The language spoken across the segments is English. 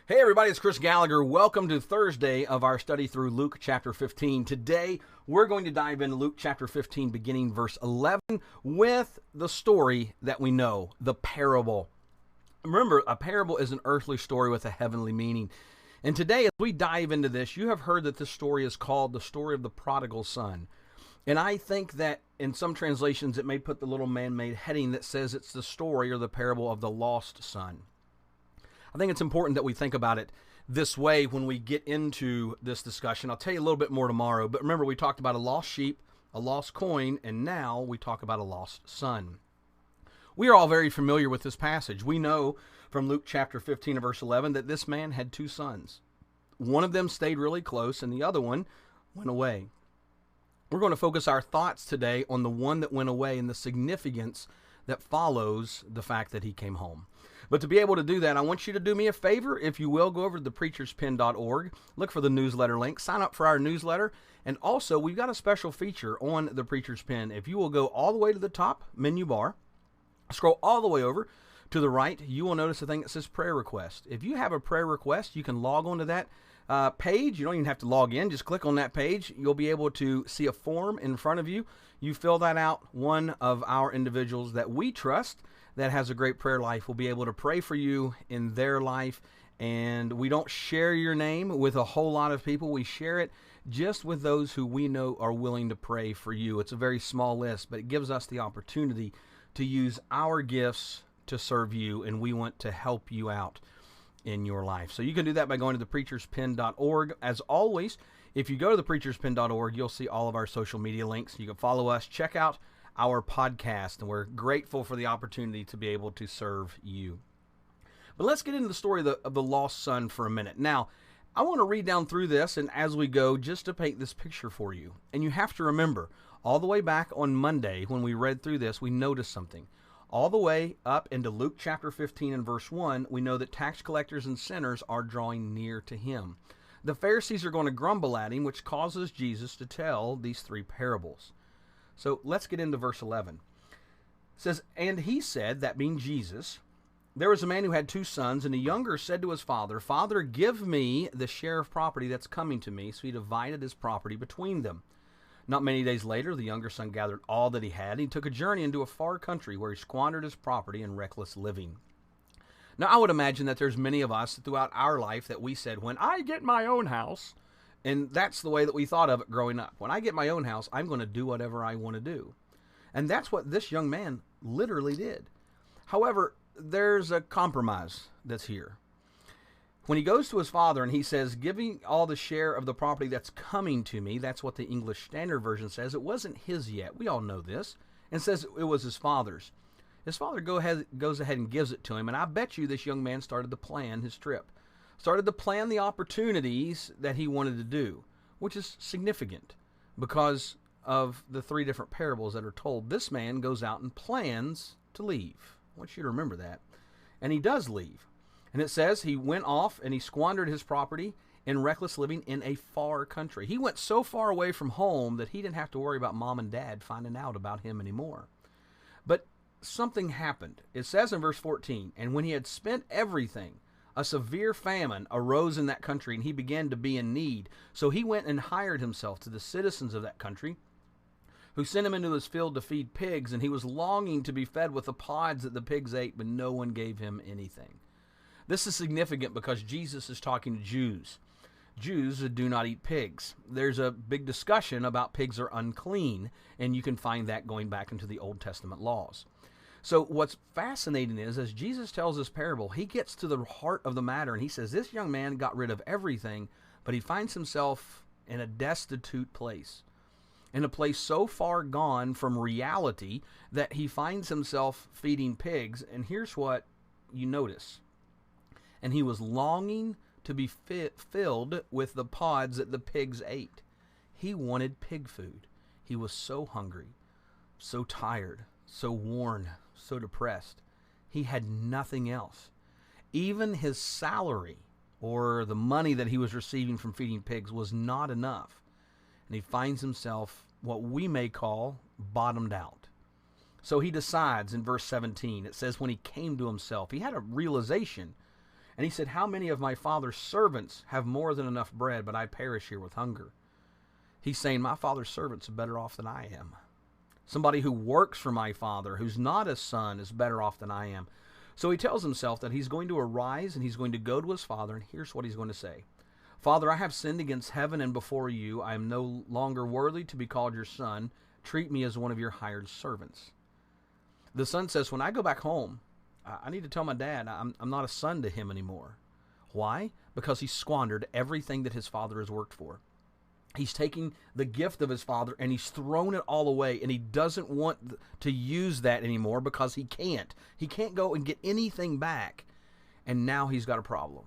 Hey everybody, it's Chris Gallagher. Welcome to Thursday of our study through Luke chapter 15. Today, we're going to dive into Luke chapter 15, beginning verse 11, with the story that we know, the parable. Remember, a parable is an earthly story with a heavenly meaning. And today, as we dive into this, you have heard that this story is called the story of the Prodigal Son. And I think that in some translations, it may put the little man-made heading that says it's the story or the parable of the lost son. I think it's important that we think about it this way when we get into this discussion. I'll tell you a little bit more tomorrow, but remember we talked about a lost sheep, a lost coin, and now we talk about a lost son. We are all very familiar with this passage. We know from Luke chapter 15 and verse 11 that this man had two sons. One of them stayed really close and the other one went away. We're going to focus our thoughts today on the one that went away and the significance that follows the fact that he came home. But to be able to do that, I want you to do me a favor. If you will, go over to thepreacherspen.org, look for the newsletter link, sign up for our newsletter, and also we've got a special feature on the Preacher's Pen. If you will go all the way to the top menu bar, scroll all the way over to the right, you will notice a thing that says prayer request. If you have a prayer request, you can log on to that page. You don't even have to log in. Just click on that page. You'll be able to see a form in front of you. You fill that out. One of our individuals that we trust that has a great prayer life will be able to pray for you in their life. And we don't share your name with a whole lot of people. We share it just with those who we know are willing to pray for you. It's a very small list, but it gives us the opportunity to use our gifts to serve you, and we want to help you out in your life. So you can do that by going to thepreacherspen.org. As always, if you go to thepreacherspen.org, you'll see all of our social media links. You can follow us, check out our podcast, and we're grateful for the opportunity to be able to serve you. But let's get into the story of the lost son for a minute. Now, I want to read down through this, and as we go, just to paint this picture for you. And you have to remember, all the way back on Monday when we read through this, we noticed something. All the way up into Luke chapter 15 and verse 1, we know that tax collectors and sinners are drawing near to him. The Pharisees are going to grumble at him, which causes Jesus to tell these three parables. So let's get into verse 11. It says, "And he said," that being Jesus, "there was a man who had two sons, and the younger said to his father, 'Father, give me the share of property that's coming to me.' So he divided his property between them. Not many days later, the younger son gathered all that he had, and he took a journey into a far country where he squandered his property in reckless living." Now, I would imagine that there's many of us throughout our life that we said, when I get my own house, and that's the way that we thought of it growing up. When I get my own house, I'm going to do whatever I want to do. And that's what this young man literally did. However, there's a compromise that's here. When he goes to his father and he says, "Give me all the share of the property that's coming to me," that's what the English Standard Version says. It wasn't his yet. We all know this. And says it was his father's. His father goes ahead and gives it to him. And I bet you this young man started to plan his trip. Started to plan the opportunities that he wanted to do, which is significant because of the three different parables that are told. This man goes out and plans to leave. I want you to remember that. And he does leave. And it says he went off and he squandered his property in reckless living in a far country. He went so far away from home that he didn't have to worry about mom and dad finding out about him anymore. But something happened. It says in verse 14, "And when he had spent everything, a severe famine arose in that country, and he began to be in need. So he went and hired himself to the citizens of that country, who sent him into his field to feed pigs, and he was longing to be fed with the pods that the pigs ate, but no one gave him anything." This is significant because Jesus is talking to Jews. Jews do not eat pigs. There's a big discussion about pigs are unclean, and you can find that going back into the Old Testament laws. So what's fascinating is, as Jesus tells this parable, he gets to the heart of the matter, and he says this young man got rid of everything, but he finds himself in a destitute place, in a place so far gone from reality that he finds himself feeding pigs. And here's what you notice. "And he was longing to be filled with the pods that the pigs ate." He wanted pig food. He was so hungry, so tired, so worn, so depressed. He had nothing else. Even his salary, or the money that he was receiving from feeding pigs, was not enough. And he finds himself what we may call bottomed out. So he decides in verse 17, it says when he came to himself, he had a realization. And he said, how many of my father's servants have more than enough bread, but I perish here with hunger? He's saying, my father's servants are better off than I am. Somebody who works for my father, who's not a son, is better off than I am. So he tells himself that he's going to arise and he's going to go to his father, and here's what he's going to say. Father, I have sinned against heaven and before you. I am no longer worthy to be called your son. Treat me as one of your hired servants. The son says, when I go back home, I need to tell my dad I'm not a son to him anymore. Why? Because he squandered everything that his father has worked for. He's taking the gift of his father and he's thrown it all away, and he doesn't want to use that anymore because he can't. He can't go and get anything back, and now he's got a problem.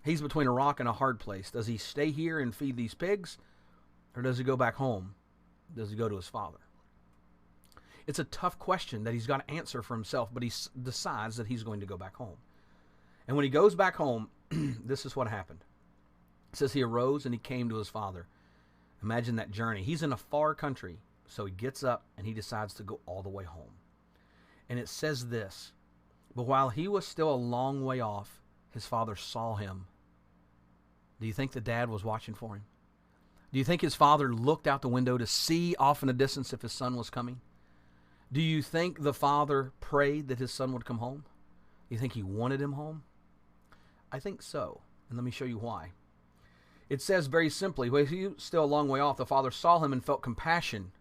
He's between a rock and a hard place. Does he stay here and feed these pigs, or does he go back home? Does he go to his father? It's a tough question that he's got to answer for himself, but he decides that he's going to go back home. And when he goes back home, this is what happened. It says he arose and he came to his father. Imagine that journey. He's in a far country, so he gets up and he decides to go all the way home. And it says this, but while he was still a long way off, his father saw him. Do you think the dad was watching for him? Do you think his father looked out the window to see off in the distance if his son was coming? Do you think the father prayed that his son would come home? Do you think he wanted him home? I think so, and let me show you why. It says very simply, when he was still a long way off, the father saw him and felt compassion,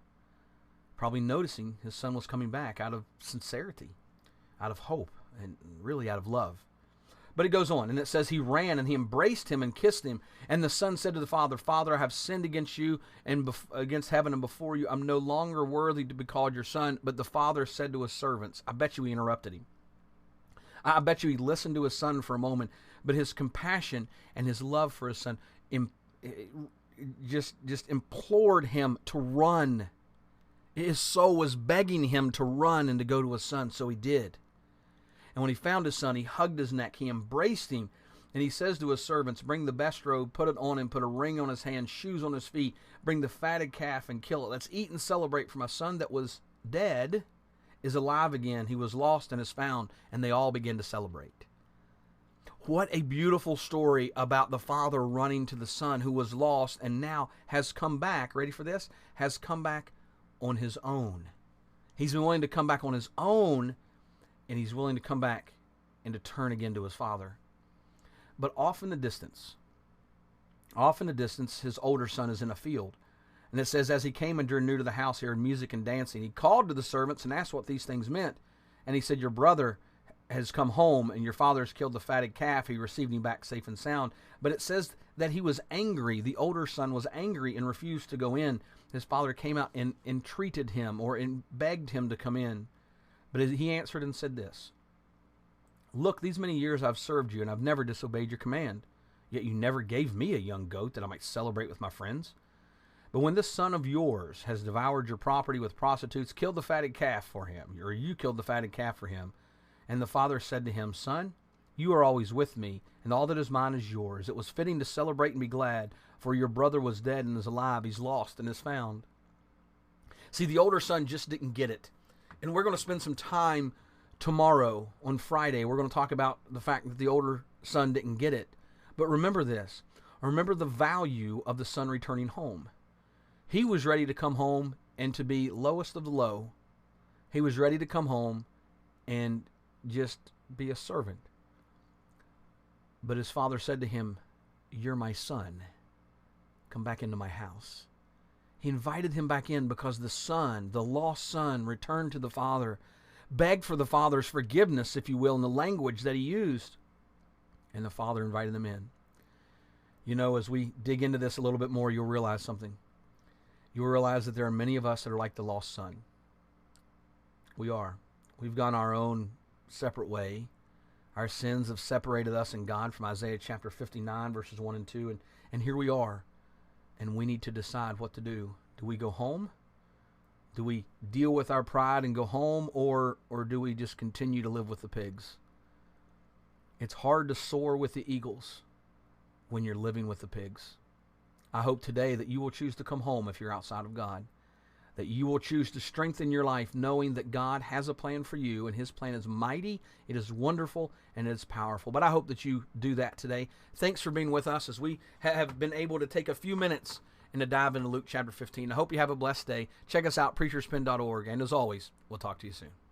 probably noticing his son was coming back out of sincerity, out of hope, and really out of love. But it goes on, and it says he ran and he embraced him and kissed him. And the son said to the father, Father, I have sinned against you and against heaven and before you. I'm no longer worthy to be called your son. But the father said to his servants, I bet you he interrupted him. I bet you he listened to his son for a moment, but his compassion and his love for his son just implored him to run. His soul was begging him to run and to go to his son, so he did. And when he found his son, he hugged his neck, he embraced him, and he says to his servants, bring the best robe, put it on him, put a ring on his hand, shoes on his feet, bring the fatted calf and kill it. Let's eat and celebrate, for my son that was dead is alive again. He was lost and is found. And they all begin to celebrate. What a beautiful story about the father running to the son who was lost and now has come back. Ready for this? Has come back on his own. He's been willing to come back on his own, and he's willing to come back and to turn again to his father. But off in the distance, his older son is in a field. And it says, as he came and drew near to the house, he heard music and dancing. He called to the servants and asked what these things meant. And he said, your brother has come home, and your father has killed the fatted calf. He received him back safe and sound. But it says that he was angry. The older son was angry and refused to go in. His father came out and entreated him, or begged him to come in. But he answered and said this, look, these many years I've served you, and I've never disobeyed your command. Yet you never gave me a young goat that I might celebrate with my friends. But when this son of yours has devoured your property with prostitutes, kill the fatted calf for him, or you killed the fatted calf for him. And the father said to him, son, you are always with me, and all that is mine is yours. It was fitting to celebrate and be glad, for your brother was dead and is alive. He's lost and is found. See, the older son just didn't get it. And we're going to spend some time tomorrow on Friday. We're going to talk about the fact that the older son didn't get it. But remember this. Remember the value of the son returning home. He was ready to come home and to be lowest of the low. He was ready to come home and just be a servant. But his father said to him, you're my son. Come back into my house. He invited him back in because the son, the lost son, returned to the father, begged for the father's forgiveness, if you will, in the language that he used. And the father invited them in. You know, as we dig into this a little bit more, you'll realize something. You'll realize that there are many of us that are like the lost son. We are. We've gone our own separate way. Our sins have separated us and God, from Isaiah chapter 59, verses 1 and 2. And here we are. And we need to decide what to do. Do we go home? Do we deal with our pride and go home? Or do we just continue to live with the pigs? It's hard to soar with the eagles when you're living with the pigs. I hope today that you will choose to come home if you're outside of God. that you will choose to strengthen your life knowing that God has a plan for you, and his plan is mighty, it is wonderful, and it is powerful. But I hope that you do that today. Thanks for being with us as we have been able to take a few minutes and to dive into Luke chapter 15. I hope you have a blessed day. Check us out, preacherspen.org, and as always, we'll talk to you soon.